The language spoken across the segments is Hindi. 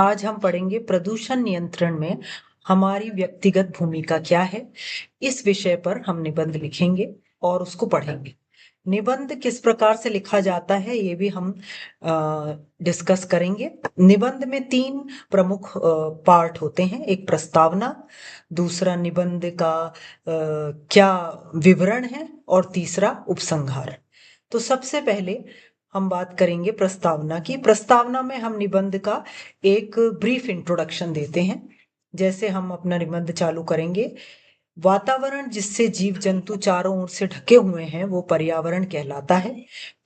आज हम पढ़ेंगे प्रदूषण नियंत्रण में हमारी व्यक्तिगत भूमिका क्या है। इस विषय पर हम निबंध लिखेंगे और उसको पढ़ेंगे। निबंध किस प्रकार से लिखा जाता है ये भी हम डिस्कस करेंगे। निबंध में तीन प्रमुख पार्ट होते हैं। एक प्रस्तावना, दूसरा निबंध का क्या विवरण है और तीसरा उपसंहार। तो सबसे पहले हम बात करेंगे प्रस्तावना की। प्रस्तावना में हम निबंध का एक ब्रीफ इंट्रोडक्शन देते हैं। जैसे हम अपना निबंध चालू करेंगे, वातावरण जिससे जीव जंतु चारों ओर से ढके हुए हैं वो पर्यावरण कहलाता है।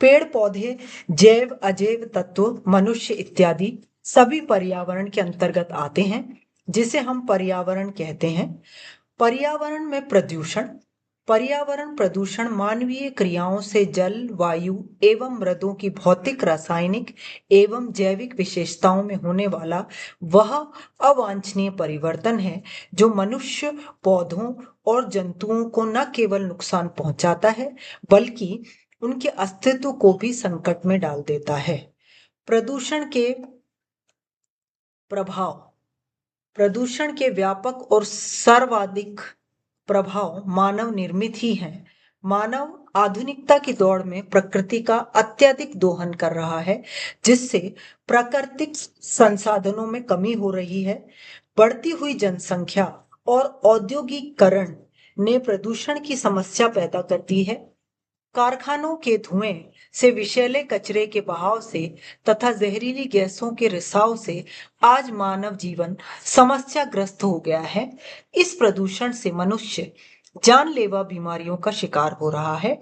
पेड़ पौधे, जैव अजैव तत्व, मनुष्य इत्यादि सभी पर्यावरण के अंतर्गत आते हैं, जिसे हम पर्यावरण कहते हैं। पर्यावरण में प्रदूषण, पर्यावरण प्रदूषण मानवीय क्रियाओं से जल, वायु एवं मृदों की भौतिक, रासायनिक एवं जैविक विशेषताओं में होने वाला वह अवांछनीय परिवर्तन है जो मनुष्य, पौधों और जंतुओं को न केवल नुकसान पहुंचाता है बल्कि उनके अस्तित्व को भी संकट में डाल देता है। प्रदूषण के प्रभाव, प्रदूषण के व्यापक और सर्वाधिक प्रभाव मानव निर्मित ही है। मानव आधुनिकता की दौड़ में प्रकृति का अत्यधिक दोहन कर रहा है, जिससे प्राकृतिक संसाधनों में कमी हो रही है। बढ़ती हुई जनसंख्या और औद्योगिकरण ने प्रदूषण की समस्या पैदा कर दी है। कारखानों के धुएं से, विषैले कचरे के बहाव से तथा जहरीली गैसों के रिसाव से आज मानव जीवन समस्याग्रस्त हो गया है। इस प्रदूषण से मनुष्य जानलेवा बीमारियों का शिकार हो रहा है।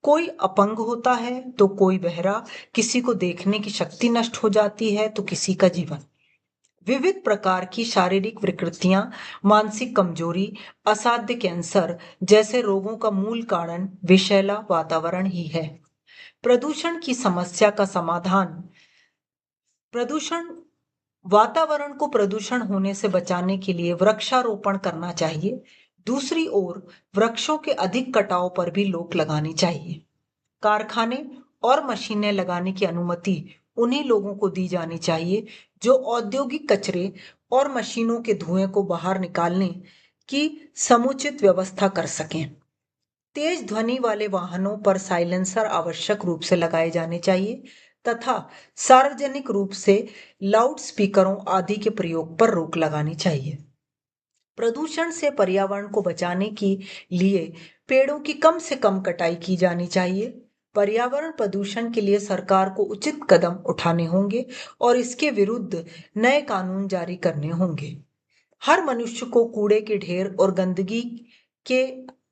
कोई अपंग होता है तो कोई बहरा, किसी को देखने की शक्ति नष्ट हो जाती है तो किसी का जीवन। विविध प्रकार की शारीरिक विकृतियां, मानसिक कमजोरी, असाध्य कैंसर जैसे रोगों का मूल कारण विषैला वातावरण ही है। प्रदूषण की समस्या का समाधान, प्रदूषण वातावरण को प्रदूषण होने से बचाने के लिए वृक्षारोपण करना चाहिए। दूसरी ओर वृक्षों के अधिक कटाव पर भी रोक लगानी चाहिए। कारखाने और मशीनें लगाने की अनुमति उन्हीं लोगों को दी जानी चाहिए जो औद्योगिक कचरे और मशीनों के धुएं को बाहर निकालने की समुचित व्यवस्था कर सकें। तेज ध्वनि वाले वाहनों पर साइलेंसर आवश्यक रूप से लगाए जाने चाहिए तथा सार्वजनिक रूप से लाउड स्पीकरों आदि के प्रयोग पर रोक लगानी चाहिए। प्रदूषण से पर्यावरण को बचाने के लिए पेड़ों की कम से कम कटाई की जानी चाहिए। पर्यावरण प्रदूषण के लिए सरकार को उचित कदम उठाने होंगे और इसके विरुद्ध नए कानून जारी करने होंगे। हर मनुष्य को कूड़े के ढेर और गंदगी के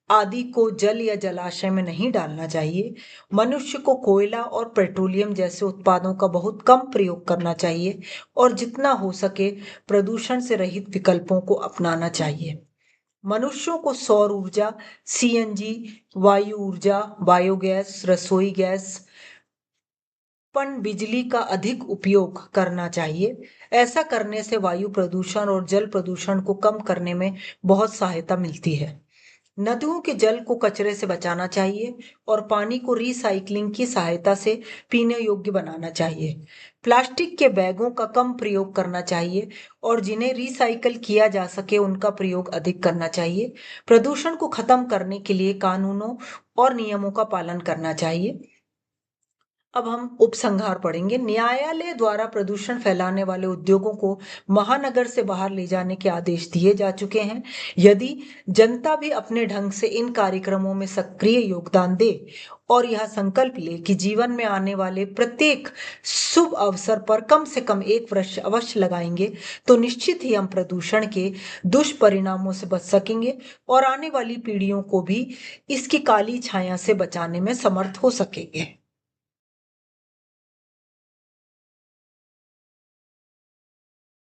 आदि को जल या जलाशय में नहीं डालना चाहिए। मनुष्य को कोयला और पेट्रोलियम जैसे उत्पादों का बहुत कम प्रयोग करना चाहिए और जितना हो सके प्रदूषण से रहित विकल्पों को अपनाना चाहिए। मनुष्यों को सौर ऊर्जा, सीएनजी, वायु ऊर्जा, बायोगैस, रसोई गैस, पन बिजली का अधिक उपयोग करना चाहिए। ऐसा करने से वायु प्रदूषण और जल प्रदूषण को कम करने में बहुत सहायता मिलती है। नदियों के जल को कचरे से बचाना चाहिए और पानी को रिसाइकलिंग की सहायता से पीने योग्य बनाना चाहिए। प्लास्टिक के बैगों का कम प्रयोग करना चाहिए और जिन्हें रिसाइकल किया जा सके उनका प्रयोग अधिक करना चाहिए। प्रदूषण को खत्म करने के लिए कानूनों और नियमों का पालन करना चाहिए। अब हम उपसंहार पढ़ेंगे। न्यायालय द्वारा प्रदूषण फैलाने वाले उद्योगों को महानगर से बाहर ले जाने के आदेश दिए जा चुके हैं। यदि जनता भी अपने ढंग से इन कार्यक्रमों में सक्रिय योगदान दे और यह संकल्प ले कि जीवन में आने वाले प्रत्येक शुभ अवसर पर कम से कम एक वृक्ष अवश्य लगाएंगे, तो निश्चित ही हम प्रदूषण के दुष्परिणामों से बच सकेंगे और आने वाली पीढ़ियों को भी इसकी काली छाया से बचाने में समर्थ हो सकेंगे।